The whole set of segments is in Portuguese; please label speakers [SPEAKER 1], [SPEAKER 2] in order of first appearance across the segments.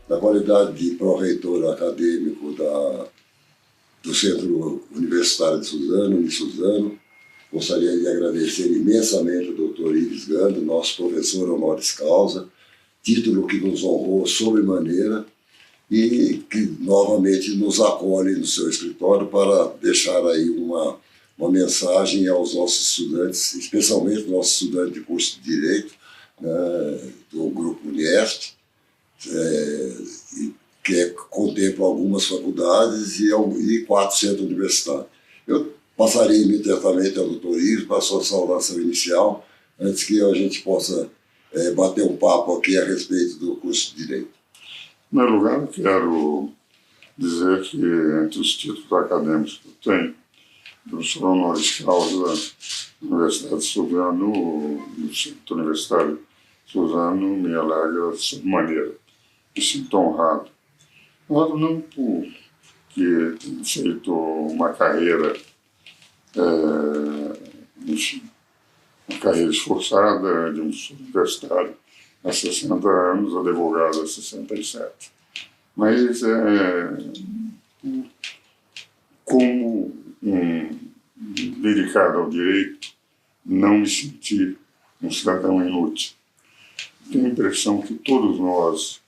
[SPEAKER 1] na qualidade de pró-reitor acadêmico do Centro Universitário de Suzano, Unisuzano, gostaria de agradecer imensamente ao Dr. Ives Gando, nosso professor honoris causa, título que nos honrou sobremaneira e que novamente nos acolhe no seu escritório para deixar aí uma mensagem aos nossos estudantes, especialmente nossos estudantes de curso de Direito, né, do Grupo Uniesp, que contempla algumas faculdades e 4 centros universitários. Eu passarei imediatamente ao doutor Ives para a sua saudação inicial, antes que a gente possa bater um papo aqui a respeito do curso de Direito.
[SPEAKER 2] Em primeiro lugar, eu quero dizer que entre os títulos acadêmicos que eu tenho, professor honoris causa da Universidade de Suzano, no Centro Universitário de Suzano, me alegra sobremaneira. Me sinto honrado. Honrado não porque tenho feito uma carreira, enfim, uma carreira esforçada de um universitário há 60 anos, advogado há 67. Mas como dedicado ao direito, não me senti um cidadão inútil. Tenho a impressão que todos nós,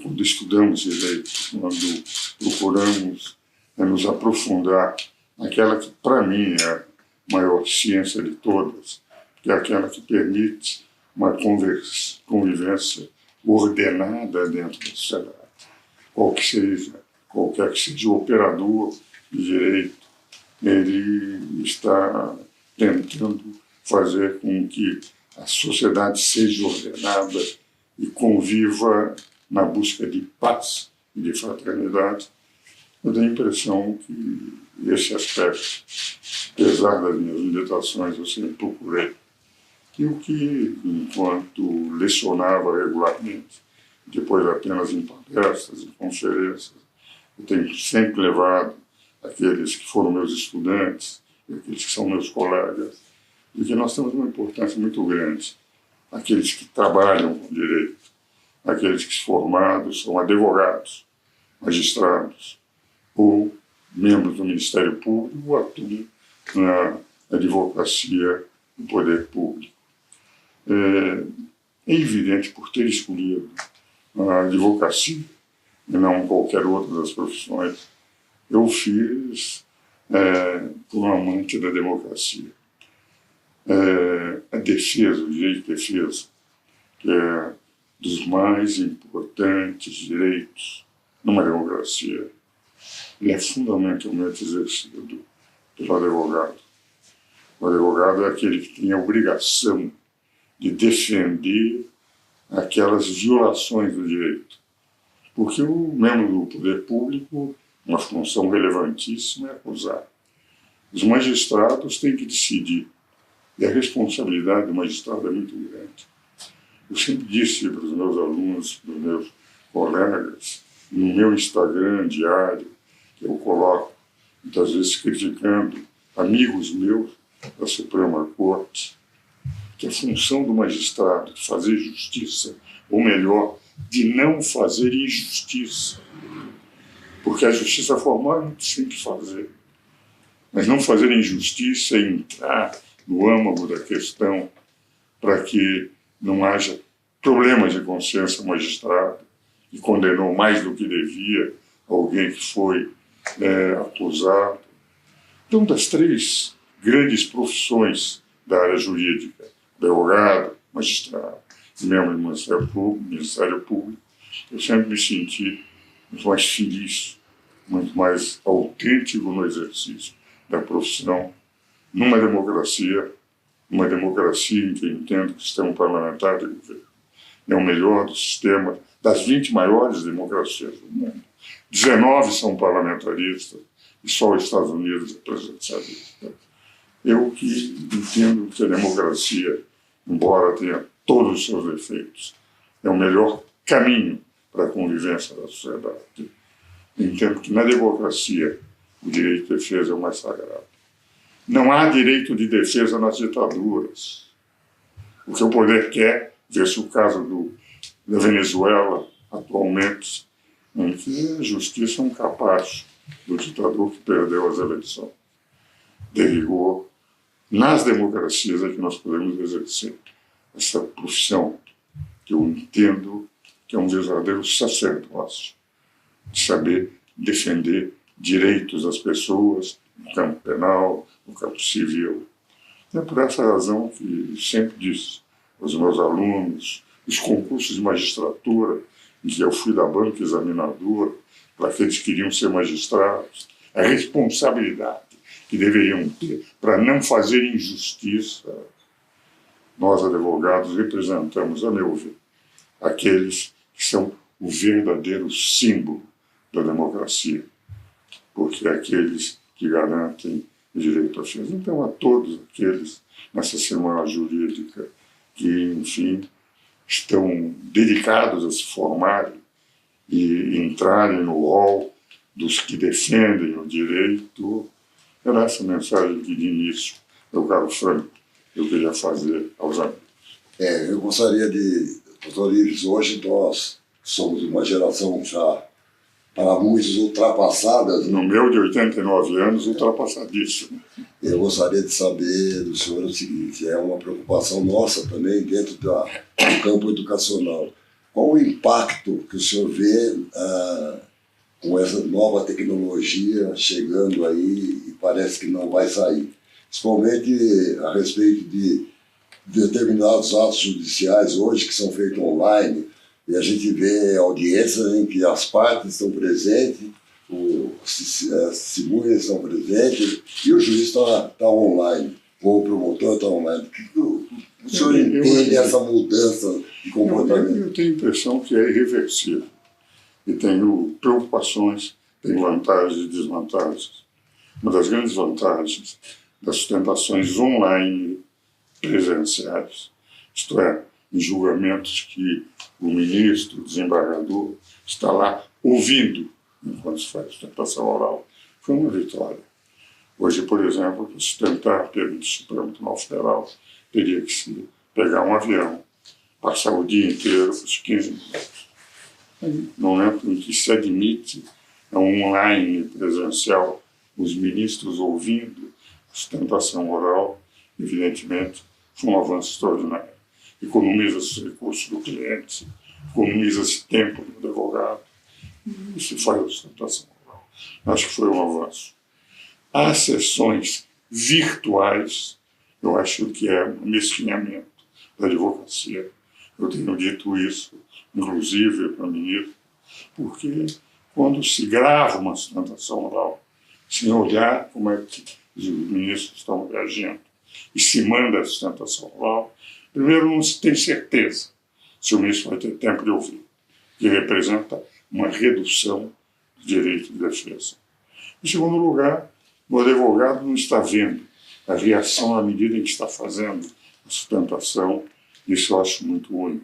[SPEAKER 2] quando estudamos direito, quando procuramos nos aprofundar naquela que, para mim, é a maior ciência de todas, que é aquela que permite uma convivência ordenada dentro da sociedade. Qualquer que seja o operador de direito, ele está tentando fazer com que a sociedade seja ordenada e conviva na busca de paz e de fraternidade. Eu tenho a impressão que esse aspecto, apesar das minhas limitações, eu sempre procurei. E o que, enquanto lecionava regularmente, depois apenas em palestras, em conferências, eu tenho sempre levado aqueles que foram meus estudantes, aqueles que são meus colegas, e que nós temos uma importância muito grande. Aqueles que trabalham com direito, aqueles que formados são advogados, magistrados, ou membros do Ministério Público, ou atuam na advocacia do poder público. É evidente, por ter escolhido a advocacia e não qualquer outra das profissões, eu fiz por um amante da democracia. A defesa, o direito de defesa, que é dos mais importantes direitos numa democracia, ele é fundamentalmente exercido pelo advogado. O advogado é aquele que tem a obrigação de defender aquelas violações do direito. Porque o membro do poder público, uma função relevantíssima, é acusar. Os magistrados têm que decidir. E a responsabilidade do magistrado é muito grande. Eu sempre disse para os meus alunos, para os meus colegas, no meu Instagram diário, que eu coloco, muitas vezes criticando amigos meus da Suprema Corte, que a função do magistrado de fazer justiça, ou melhor, de não fazer injustiça, porque a justiça formal é muito simples fazer, mas não fazer injustiça é entrar no âmago da questão para que não haja problemas de consciência ao magistrado, que condenou mais do que devia alguém que foi acusado. Então, das 3 grandes profissões da área jurídica, advogado, magistrado e membro do Ministério Público, eu sempre me senti muito mais feliz, muito mais autêntico no exercício da profissão, numa democracia em que eu entendo que o sistema parlamentar de governo é o melhor do sistema das 20 maiores democracias do mundo. 19 são parlamentaristas e só os Estados Unidos é presidencialista. Eu que entendo que a democracia, embora tenha todos os seus defeitos, é o melhor caminho para a convivência da sociedade. Eu entendo que na democracia o direito de defesa é o mais sagrado. Não há direito de defesa nas ditaduras. O que o poder quer, vê-se o caso da Venezuela, atualmente, em que a justiça é um capacho do ditador que perdeu as eleições. De rigor, nas democracias é que nós podemos exercer essa profissão que eu entendo que é um verdadeiro sacerdócio, de saber defender direitos das pessoas no campo penal, no campo civil. É por essa razão que sempre disse aos meus alunos, os concursos de magistratura, em que eu fui da banca examinadora, para aqueles que queriam ser magistrados, a responsabilidade que deveriam ter para não fazer injustiça. Nós, advogados, representamos, a meu ver, aqueles que são o verdadeiro símbolo da democracia, porque é aqueles que garantem o direito à defesa. Então, a todos aqueles nessa semana jurídica que, enfim, estão dedicados a se formarem e entrarem no rol dos que defendem o direito, era essa mensagem que, de início, meu caro Franco, eu queria fazer aos amigos.
[SPEAKER 1] Eu gostaria de... Doutor Ives, hoje nós somos uma geração já, para muitos, ultrapassada.
[SPEAKER 2] No meu de 89 anos, ultrapassadíssimo.
[SPEAKER 1] Eu gostaria de saber do senhor o seguinte, é uma preocupação nossa também dentro do campo educacional. Qual o impacto que o senhor vê com essa nova tecnologia chegando aí e parece que não vai sair? Principalmente a respeito de determinados atos judiciais hoje que são feitos online, e a gente vê audiências em que as partes estão presentes, as testemunhas estão presentes e o juiz está online, ou o promotor está online. O senhor entende essa mudança de comportamento?
[SPEAKER 2] Eu tenho a impressão que é irreversível. E tenho preocupações, tenho vantagens e desvantagens. Uma das grandes vantagens das sustentações online presenciais, isto é, em julgamentos que o ministro, o desembargador, está lá ouvindo enquanto se faz sustentação oral, foi uma vitória. Hoje, por exemplo, para sustentar perante o Supremo Tribunal Federal, teria que se pegar um avião, passar o dia inteiro, os 15 minutos. No momento em que se admite online presencial, os ministros ouvindo a sustentação oral, evidentemente, foi um avanço extraordinário. Economiza-se recursos do cliente, economiza-se tempo do advogado, e se faz a sustentação oral. Acho que foi um avanço. As sessões virtuais, eu acho que é um mesquinhamento da advocacia. Eu tenho dito isso, inclusive, para o ministro, porque quando se grava uma sustentação oral, sem olhar como é que os ministros estão reagindo, e se manda a sustentação oral, primeiro não se tem certeza se o ministro vai ter tempo de ouvir, que representa uma redução do direito de defesa. Em segundo lugar, o advogado não está vendo a reação à medida em que está fazendo a sustentação, isso eu acho muito ruim.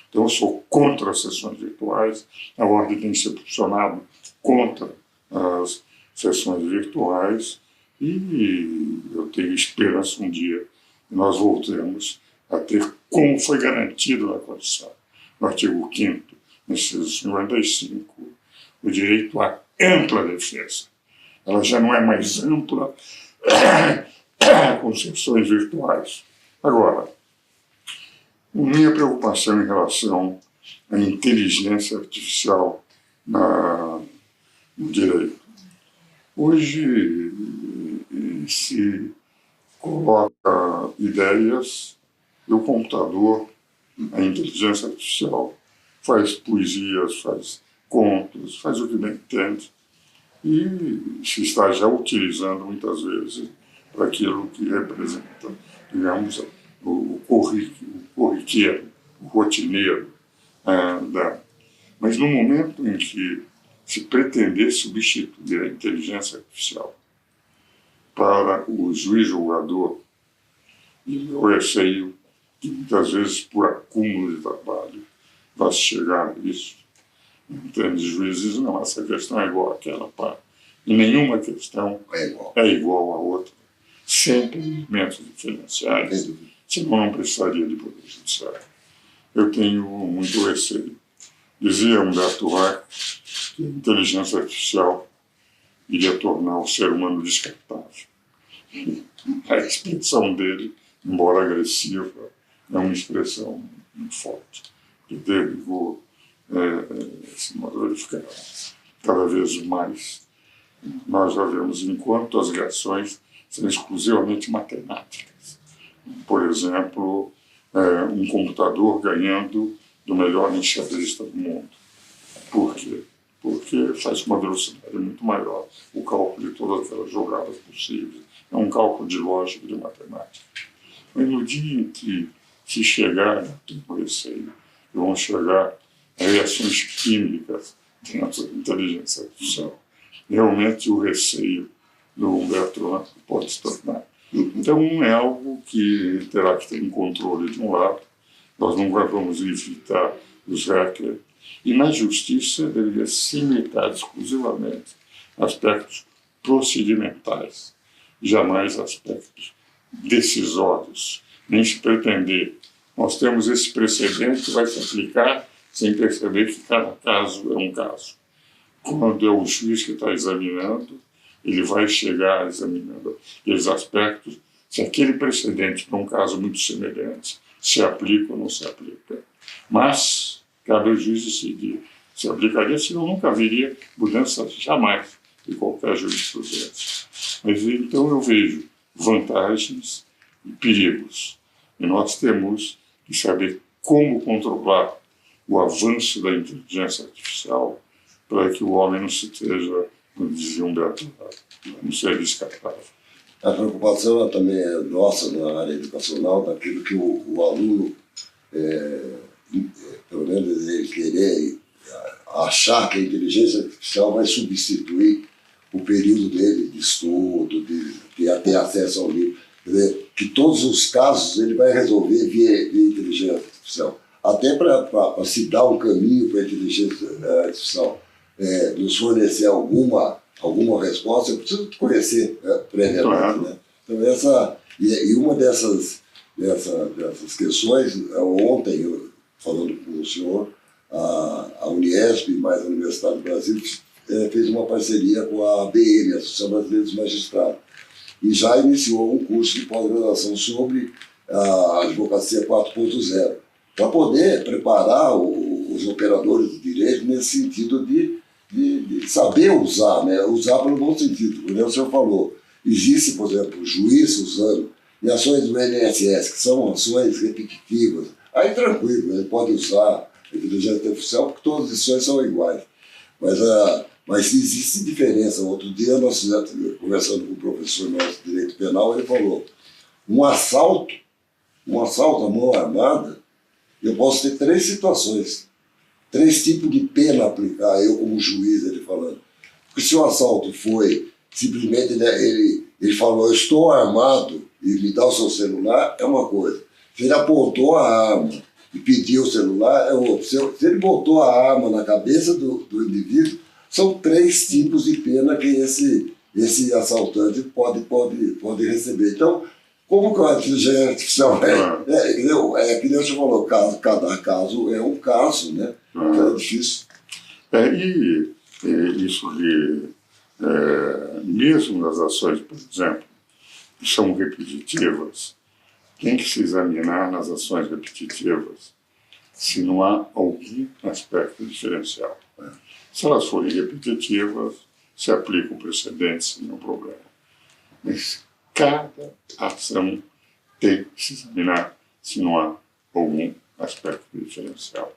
[SPEAKER 2] Então eu sou contra as sessões virtuais, a ordem tem se posicionado contra as sessões virtuais e eu tenho esperança um dia que nós voltemos a ter, como foi garantido na Constituição, no artigo 5º, inciso 55, o direito à ampla defesa. Ela já não é mais ampla com sessões virtuais. Agora, minha preocupação em relação à inteligência artificial no direito. Hoje se coloca ideias e o computador, a inteligência artificial, faz poesias, faz contos, faz o que bem entende e se está já utilizando muitas vezes para aquilo que representa, digamos, o corriqueiro, o rotineiro. Mas no momento em que se pretender substituir a inteligência artificial para o juiz julgador, e eu receio que muitas vezes por acúmulo de trabalho vai chegar a isso. Entende? Juízes, não, essa questão é igual àquela, pá. E nenhuma questão é igual à outra. Sempre elementos diferenciais, senão não precisaria de poder judiciário. Eu tenho muito receio Dizia Humberto Eco que a inteligência artificial iria tornar o ser humano descartável. A expressão dele, embora agressiva, é uma expressão muito forte, que derivou esse modelo de ficar cada vez mais. Nós já vemos enquanto as reações são exclusivamente matemáticas. Por exemplo, um computador ganhando do melhor enxadrista do mundo. Por quê? Porque faz uma velocidade muito maior o cálculo de todas aquelas jogadas possíveis. É um cálculo de lógica, de matemática. Mas no dia em que se chegar, tenho receio, vão chegar a reações químicas dentro da inteligência artificial, realmente o receio do Humberto Eco pode se tornar. Então é algo que terá que ter um controle de um lado. Nós nunca vamos evitar os hackers. E na justiça deveria se limitar exclusivamente a aspectos procedimentais, jamais aspectos decisórios, nem se pretender. Nós temos esse precedente que vai se aplicar sem perceber que cada caso é um caso. Quando é o juiz que está examinando, ele vai chegar examinando aqueles aspectos, se aquele precedente para um caso muito semelhante se aplica ou não se aplica. Mas cabe ao juiz decidir se aplicaria, senão nunca haveria mudança jamais de qualquer jurisprudência. Mas então eu vejo vantagens e perigos. E nós temos que saber como controlar o avanço da inteligência artificial para que o homem não se esteja, como dizia Humberto Eco, não seja descartável.
[SPEAKER 1] A preocupação também é nossa na área educacional, daquilo que o aluno, pelo menos ele querer achar que a inteligência artificial vai substituir o período dele de estudo, de ter acesso ao livro. Quer dizer, que todos os casos ele vai resolver via inteligência artificial. Até para se dar um caminho para a inteligência artificial nos fornecer alguma resposta, eu preciso conhecer previamente. Claro. Né? Então, uma dessas questões, ontem, falando com o senhor, a Uniesp, mais a Universidade do Brasil, fez uma parceria com a ABM, a Associação Brasileira dos Magistrados, e já iniciou um curso de pós-graduação sobre a Advocacia 4.0, para poder preparar os operadores do direito nesse sentido de saber usar, né? Usar pelo bom sentido. Como o senhor falou, existe, por exemplo, o juiz usando, e ações do INSS, que são ações repetitivas, aí tranquilo, ele pode usar a inteligência artificial, porque todas as ações são iguais. Mas existe diferença. Outro dia, nós conversando com o professor nosso de direito penal, ele falou, um assalto à mão armada, eu posso ter 3 situações, 3 tipos de pena a aplicar, eu como juiz, ele falando. Porque se o assalto foi, simplesmente ele falou, eu estou armado e me dá o seu celular, é uma coisa. Se ele apontou a arma e pediu o celular, é outra. Se ele botou a arma na cabeça do indivíduo, são 3 tipos de pena que esse assaltante pode receber. Então, como que a inteligência artificial que Deus falou, cada caso é um caso, né? Então é difícil.
[SPEAKER 2] Isso mesmo nas ações, por exemplo, que são repetitivas, tem que se examinar nas ações repetitivas se não há algum aspecto diferencial. Se elas forem repetitivas, se aplica o precedente sem nenhum problema. Mas cada ação tem que se examinar se não há algum aspecto diferencial.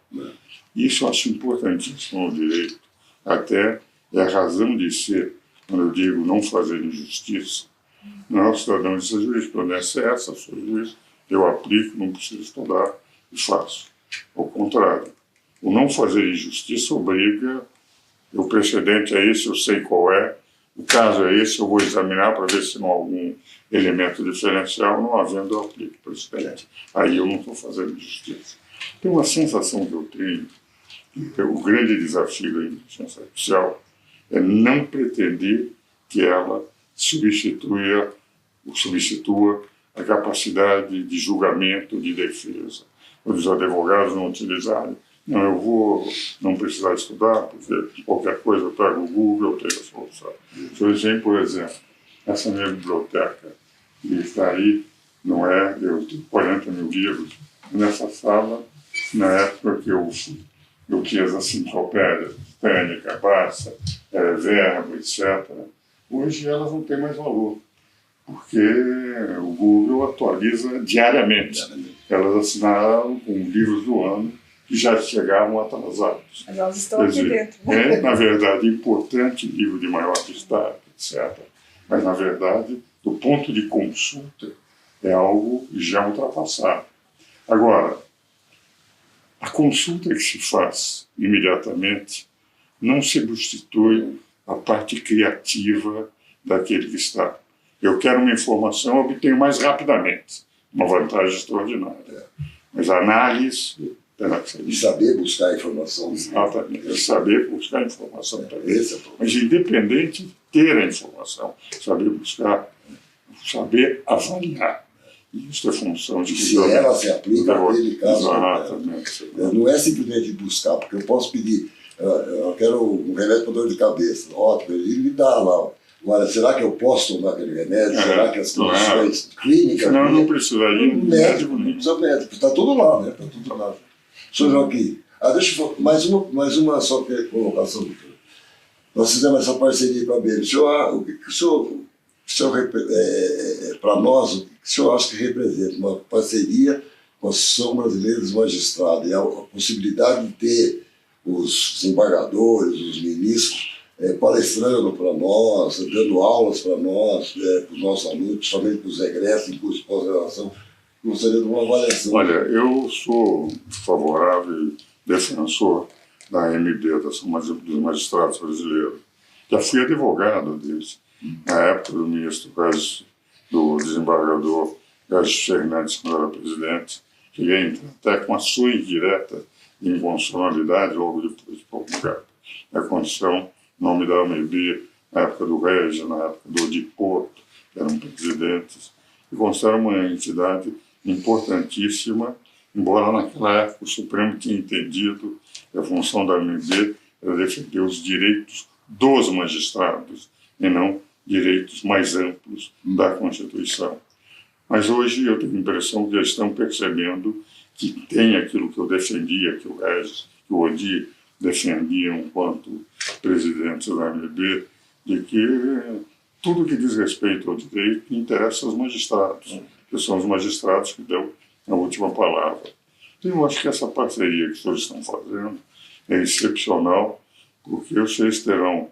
[SPEAKER 2] Isso eu acho importantíssimo no direito, até é a razão de ser, quando eu digo não fazer injustiça, não é o cidadão de ser jurisprudência é essa, sou juiz, eu aplico, não preciso estudar e faço. Ao contrário, o não fazer injustiça obriga, o precedente é esse, eu sei qual é, o caso é esse, eu vou examinar para ver se não há algum elemento diferencial, não havendo, eu aplico o precedente. Aí eu não estou fazendo injustiça. Tem uma sensação que eu tenho, que o grande desafio da inteligência artificial é não pretender que ela substitua a capacidade de julgamento, de defesa. Quando os advogados não utilizarem não, eu vou não precisar estudar, porque qualquer coisa eu pego no Google, eu tenho a solução. Por exemplo, essa minha biblioteca que está aí, não é, eu tenho 40 mil livros nessa sala, na época que eu tinha as enciclopédias, Técnica, Barça, Verbo, etc. Hoje elas não têm mais valor, porque o Google atualiza diariamente. Elas assinaram com livros do ano que já chegavam atrasados.
[SPEAKER 3] Mas elas estão aqui dentro.
[SPEAKER 2] É, na verdade, importante, livro de maior destaque, etc. Mas, na verdade, do ponto de consulta, é algo já ultrapassado. Agora, a consulta que se faz imediatamente não substitui a parte criativa daquele que está. Eu quero uma informação, eu obtenho mais rapidamente. Uma vantagem extraordinária. Mas a análise...
[SPEAKER 1] E saber buscar informação.
[SPEAKER 2] Exatamente. Saber buscar informação também. Mas independente de ter a informação, saber buscar, saber avaliar. Isso é função de...
[SPEAKER 1] Se ela se aplica naquele caso.
[SPEAKER 2] Exatamente.
[SPEAKER 1] Não é simplesmente buscar, porque eu posso pedir, eu quero um remédio para dor de cabeça. Ótimo, ele me dá lá. Agora, será que eu posso tomar aquele remédio? Será que as condições clínicas...
[SPEAKER 2] Não, não precisaria de médico.
[SPEAKER 1] Não precisa médico, está tudo lá, né? Está tudo lá. Senhor Joaquim, deixa eu mais uma só colocação, doutor. Nós fizemos essa parceria com a BM. Para nós, o que o senhor acha que representa uma parceria com a Associação Brasileira dos Magistrados e a possibilidade de ter os desembargadores, os ministros, palestrando para nós, dando aulas para nós, para os nossos alunos, principalmente para os egressos em curso de pós-graduação? Gostaria de uma avaliação.
[SPEAKER 2] Olha, eu sou favorável e defensor da AMB, da Associação dos Magistrados Brasileiros. Já fui advogado deles, na época do ministro, do desembargador Regis Fernandes, quando era presidente. Cheguei a entrar até com ações diretas de inconstitucionalidade logo depois de promulgado. A Constituição, em nome da AMB, na época do Regis, na época do Odipoto, que eram presidentes, e considero uma entidade importantíssima, embora naquela época o Supremo tinha entendido que a função da AMB era defender os direitos dos magistrados e não direitos mais amplos da Constituição. Mas hoje eu tenho a impressão que já estão percebendo que tem aquilo que eu defendia, que o Regis, que o Odi defendiam enquanto presidentes da AMB, de que tudo que diz respeito ao direito interessa aos magistrados, que são os magistrados que dão a última palavra. Então, eu acho que essa parceria que os senhores estão fazendo é excepcional, porque vocês terão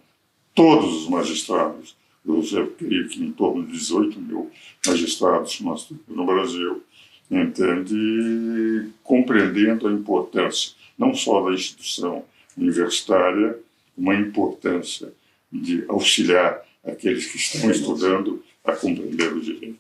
[SPEAKER 2] todos os magistrados, eu creio que em torno de 18 mil magistrados que nós temos no Brasil, entende, compreendendo a importância não só da instituição universitária, uma importância de auxiliar aqueles que estão estudando a compreender o direito.